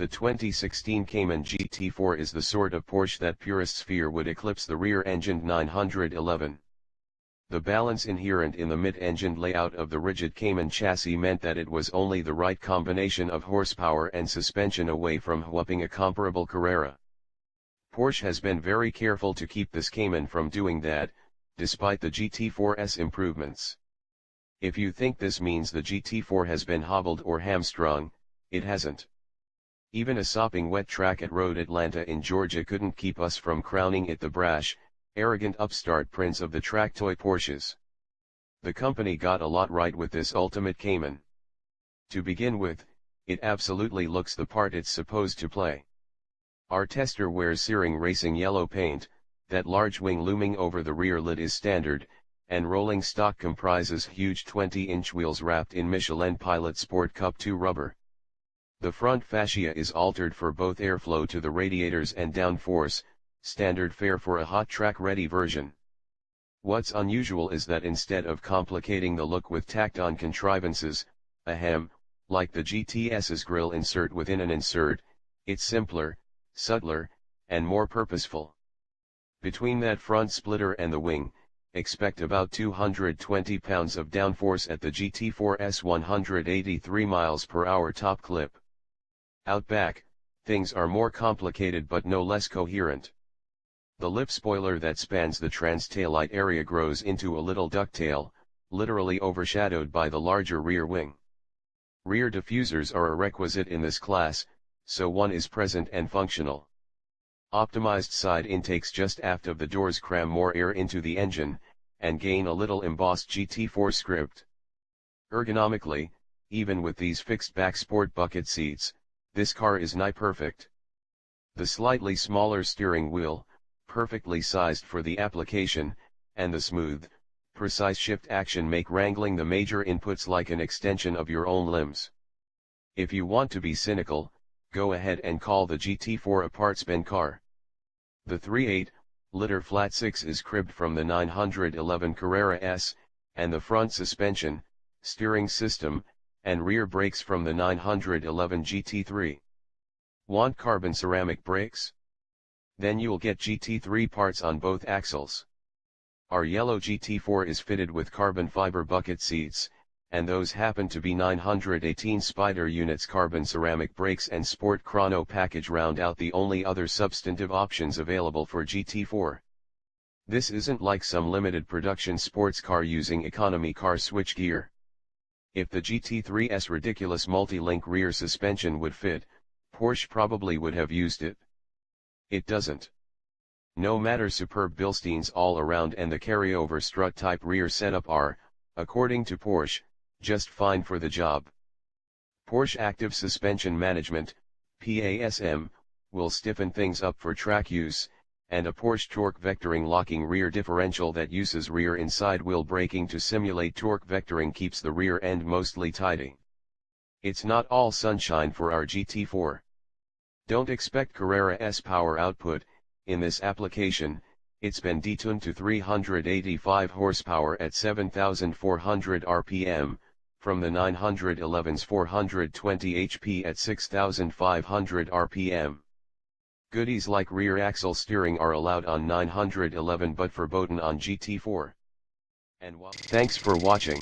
The 2016 Cayman GT4 is the sort of Porsche that purists fear would eclipse the rear-engined 911. The balance inherent in the mid-engined layout of the rigid Cayman chassis meant that it was only the right combination of horsepower and suspension away from whooping a comparable Carrera. Porsche has been very careful to keep this Cayman from doing that, despite the GT4's improvements. If you think this means the GT4 has been hobbled or hamstrung, it hasn't. Even a sopping wet track at Road Atlanta in Georgia couldn't keep us from crowning it the brash, arrogant upstart prince of the track toy Porsches. The company got a lot right with this ultimate Cayman. To begin with, it absolutely looks the part it's supposed to play. Our tester wears searing racing yellow paint, that large wing looming over the rear lid is standard, and rolling stock comprises huge 20-inch wheels wrapped in Michelin Pilot Sport Cup 2 rubber. The front fascia is altered for both airflow to the radiators and downforce, standard fare for a hot track-ready version. What's unusual is that instead of complicating the look with tacked-on contrivances, like the GTS's grille insert within an insert, it's simpler, subtler, and more purposeful. Between that front splitter and the wing, expect about 220 pounds of downforce at the GT4's 183 miles per hour top clip. Out back, things are more complicated but no less coherent. The lip spoiler that spans the trans-taillight area grows into a little ducktail, literally overshadowed by the larger rear wing. Rear diffusers are a requisite in this class, so one is present and functional. Optimized side intakes just aft of the doors cram more air into the engine, and gain a little embossed GT4 script. Ergonomically, even with these fixed-back sport bucket seats, this car is nigh perfect. The slightly smaller steering wheel, perfectly sized for the application, and the smooth, precise shift action make wrangling the major inputs like an extension of your own limbs. If you want to be cynical, go ahead and call the GT4 a part-spin car. The 3.8-liter flat 6 is cribbed from the 911 Carrera S, and the front suspension, steering system, and rear brakes from the 911 GT3. Want carbon ceramic brakes? Then you'll get GT3 parts on both axles. Our yellow GT4 is fitted with carbon fiber bucket seats, and those happen to be 918 Spider units carbon ceramic brakes and Sport Chrono package round out the only other substantive options available for GT4. This isn't like some limited production sports car using economy car switchgear. If the GT3's ridiculous multi-link rear suspension would fit, Porsche probably would have used it. It doesn't. No matter superb Bilsteins all around and the carryover strut-type rear setup are, according to Porsche, just fine for the job. Porsche Active Suspension Management, PASM, will stiffen things up for track use, and a Porsche torque vectoring locking rear differential that uses rear inside wheel braking to simulate torque vectoring keeps the rear end mostly tidy. It's not all sunshine for our GT4. Don't expect Carrera's power output. In this application, it's been detuned to 385 horsepower at 7,400 RPM, from the 911's 420 HP at 6,500 RPM. Goodies like rear axle steering are allowed on 911 but verboten on GT4. Thanks for watching.